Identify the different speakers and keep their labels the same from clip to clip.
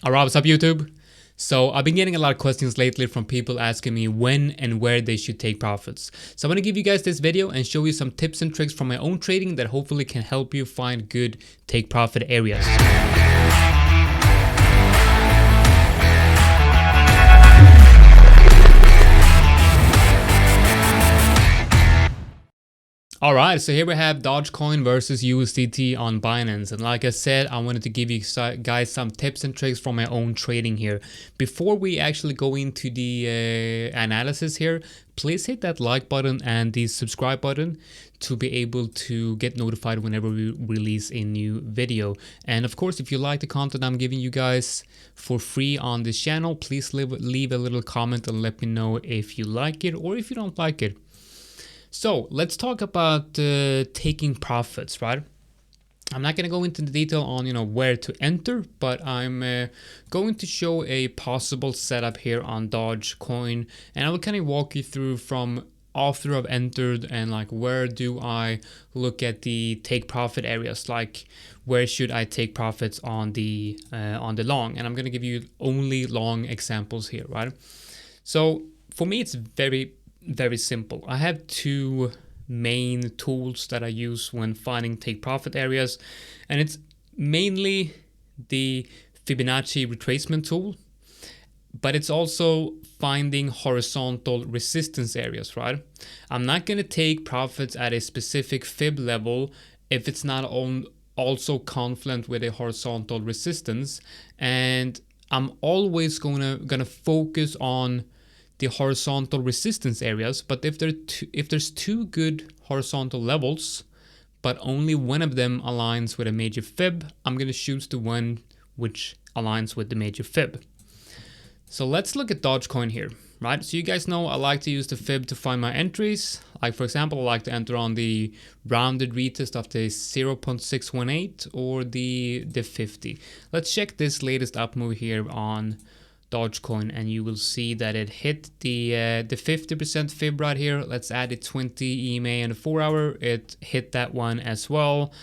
Speaker 1: Alright, what's up YouTube? So I've been getting a lot of questions lately from people asking me when and where they should take profits. So I'm going to give you guys this video and show you some tips and tricks from my own trading that hopefully can help you find good take profit areas. Alright, so here we have Dogecoin versus USDT on Binance, and like I said, I wanted to give you guys some tips and tricks from my own trading here. Before we actually go into the analysis here, please hit that like button and the subscribe button to be able to get notified whenever we release a new video. And of course, if you like the content I'm giving you guys for free on this channel, please leave a little comment and let me know if you like it or if you don't like it. So let's talk about taking profits, right? I'm not going to go into the detail on where to enter, but I'm going to show a possible setup here on Dogecoin, and I will kind of walk you through from after I've entered and like where do I look at the take profit areas, like where should I take profits on the long, and I'm going to give you only long examples here, right? So for me, it's very simple. I have two main tools that I use when finding take profit areas, and it's mainly the Fibonacci retracement tool, but it's also finding horizontal resistance areas, right? I'm not going to take profits at a specific fib level if it's not also confluent with a horizontal resistance, and I'm always gonna focus on the horizontal resistance areas. But if there's two good horizontal levels, but only one of them aligns with a major fib, I'm going to choose the one which aligns with the major fib. So let's look at Dogecoin here, right? So you guys know I like to use the fib to find my entries. Like for example, I like to enter on the rounded retest of the 0.618 or the 50. Let's check this latest up move here on Dogecoin, and you will see that it hit the 50% fib right here. Let's add a 20 EMA and a 4 hour. It hit that one as well.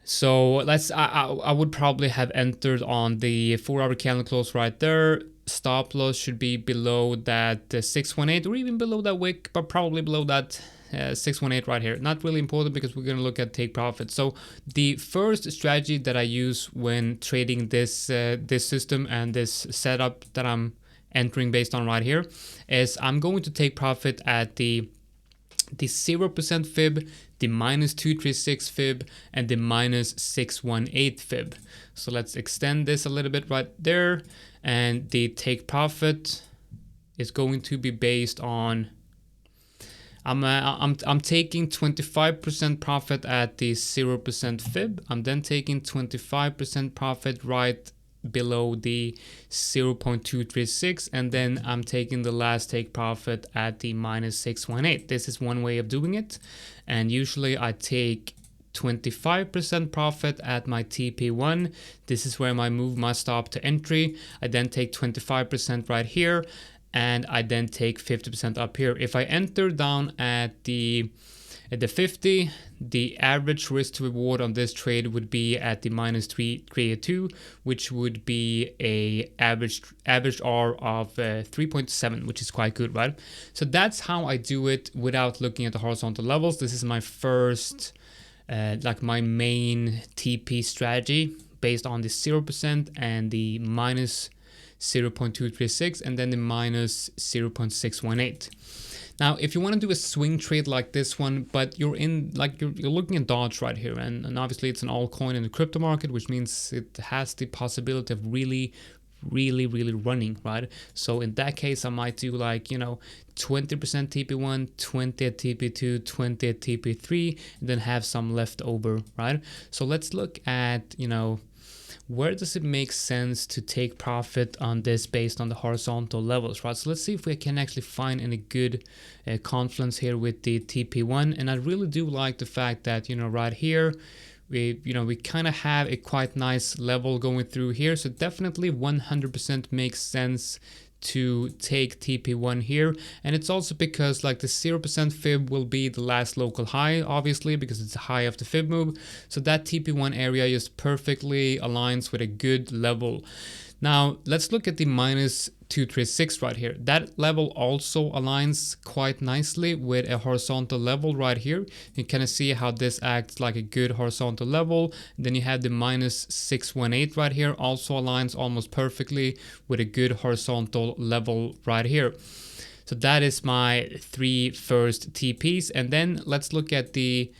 Speaker 1: So I would probably have entered on the 4 hour candle close right there. Stop loss should be below that 618 or even below that wick, but probably below that 618 right here. Not really important because we're going to look at take profit. So the first strategy that I use when trading this system and this setup that I'm entering based on right here is I'm going to take profit at the 0% fib, the -236 fib, and the -618 fib. So let's extend this a little bit right there, and the take profit is going to be based on I'm taking 25% profit at the 0% fib. I'm then taking 25% profit right below the 0.236, and then I'm taking the last take profit at the -618. This is one way of doing it, and usually I take 25% profit at my TP1. This is where I move my stop to entry. I then take 25% right here, and I then take 50% up here. If I enter down at the 50, the average risk to reward on this trade would be at the -382, which would be a average R of 3.7, which is quite good, right? So that's how I do it without looking at the horizontal levels. This is my first, like my main TP strategy based on the 0% and the -0.236 and then the -0.618. Now, if you want to do a swing trade like this one, but you're looking at Dodge right here, and obviously it's an altcoin in the crypto market, which means it has the possibility of really running, right? So in that case, I might do 20% TP1, 20 at TP2, 20 at TP3, and then have some left over, right? So let's look at where does it make sense to take profit on this based on the horizontal levels, right? So let's see if we can actually find any good confluence here with the TP1. And I really do like the fact that, right here, we kind of have a quite nice level going through here. So definitely 100% makes sense to take TP1 here, and it's also because like the 0% fib will be the last local high, obviously, because it's the high of the fib move. So that TP1 area just perfectly aligns with a good level. Now let's look at the -236 right here. That level also aligns quite nicely with a horizontal level right here. You kind of see how this acts like a good horizontal level. Then you have the -618 right here, also aligns almost perfectly with a good horizontal level right here. So that is my 3 first TPs. And then let's look at the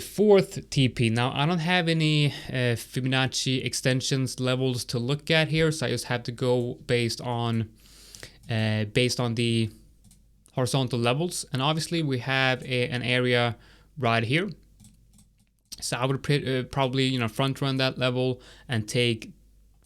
Speaker 1: fourth TP. Now I don't have any Fibonacci extensions levels to look at here, so I just have to go based on the horizontal levels. And obviously we have an area right here, so I would probably front run that level and take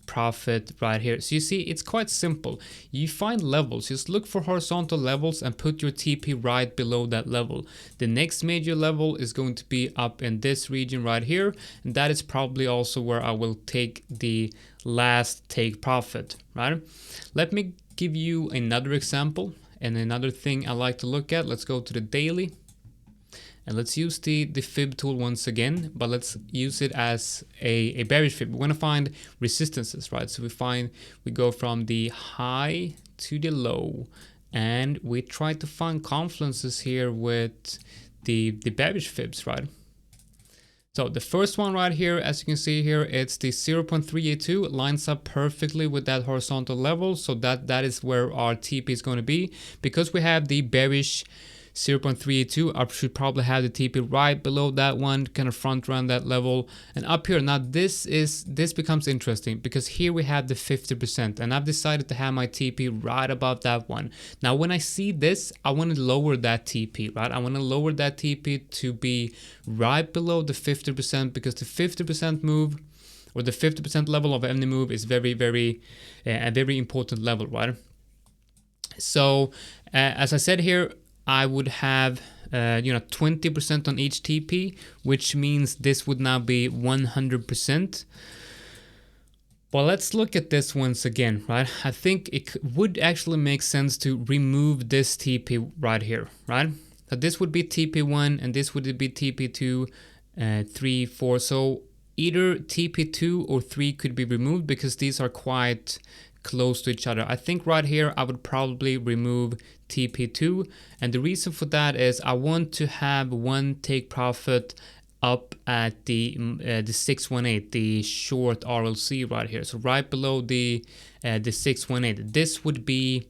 Speaker 1: profit right here. So you see, it's quite simple. You find levels, just look for horizontal levels and put your TP right below that level. The next major level is going to be up in this region right here, and that is probably also where I will take the last take profit, right? Let me give you another example and another thing I like to look at. Let's go to the daily. And let's use the fib tool once again, but let's use it as a bearish fib. We want to find resistances, right? So we go from the high to the low, and we try to find confluences here with the bearish fibs, right? So the first one right here, as you can see here, it's the 0.382. It lines up perfectly with that horizontal level. So that is where our TP is going to be. Because we have the bearish 0.382, I should probably have the TP right below that one, kind of front run that level. And up here, now this becomes interesting because here we have the 50%, and I've decided to have my TP right above that one. Now when I see this, I want to lower that TP, right? I want to lower that TP to be right below the 50%, because the 50% move, or the 50% level of any move, is a very important level, right? So as I said here, I would have 20% on each TP, which means this would now be 100%. Well, let's look at this once again, right? I think it would actually make sense to remove this TP right here, right? So this would be TP1 and this would be TP2, 3, 4. So either TP2 or 3 could be removed because these are quite close to each other. I think right here I would probably remove TP2, and the reason for that is I want to have one take profit up at the 618, the short RLC right here. So right below the 618. This would be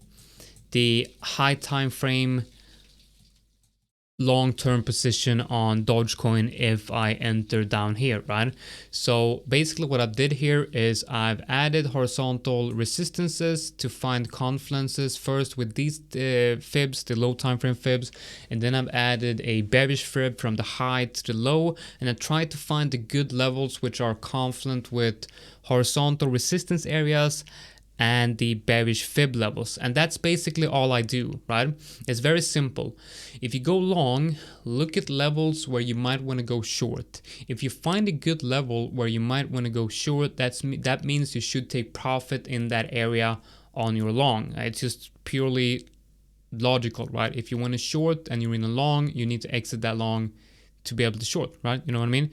Speaker 1: the high time frame long-term position on Dogecoin if I enter down here, right? So basically what I did here is I've added horizontal resistances to find confluences, first with these fibs, the low time frame fibs, and then I've added a bearish fib from the high to the low, and I tried to find the good levels which are confluent with horizontal resistance areas and the bearish fib levels. And that's basically all I do, right? It's very simple. If you go long, look at levels where you might want to go short. If you find a good level where you might want to go short, that means you should take profit in that area on your long. It's just purely logical, right? If you want to short and you're in a long, you need to exit that long to be able to short, right? You know what I mean?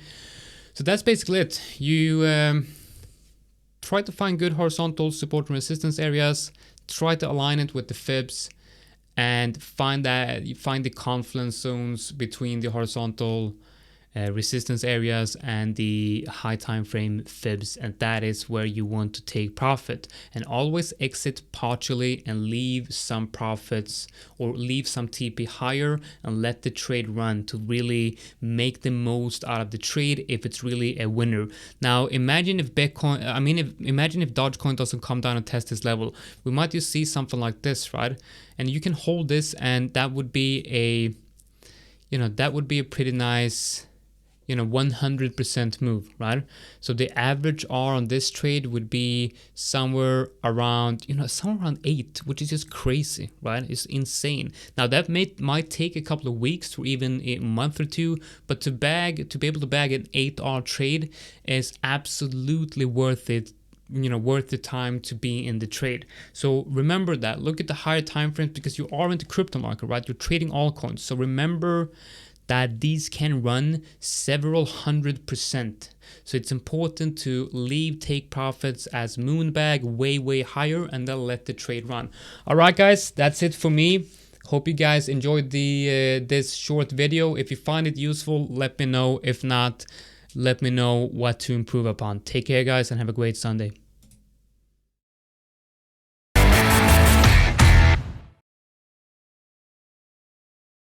Speaker 1: So that's basically it. You try to find good horizontal support and resistance areas, try to align it with the fibs, and find the confluence zones between the horizontal resistance areas and the high time frame fibs, and that is where you want to take profit. And always exit partially and leave some profits or leave some TP higher and let the trade run to really make the most out of the trade if it's really a winner. Now imagine if imagine if Dogecoin doesn't come down and test this level. We might just see something like this, right? And you can hold this, and that would be a pretty nice 100% move, right? So the average R on this trade would be somewhere around 8, which is just crazy, right? It's insane. Now that might take a couple of weeks or even a month or two, but to be able to bag an 8R trade is absolutely worth it worth the time to be in the trade. So remember that. Look at the higher time frames because you are in the crypto market, right? You're trading altcoins. So remember that these can run several 100%. So it's important to leave take profits as moonbag way higher and then let the trade run. All right, guys, that's it for me. Hope you guys enjoyed this short video. If you find it useful, let me know. If not, let me know what to improve upon. Take care, guys, and have a great Sunday.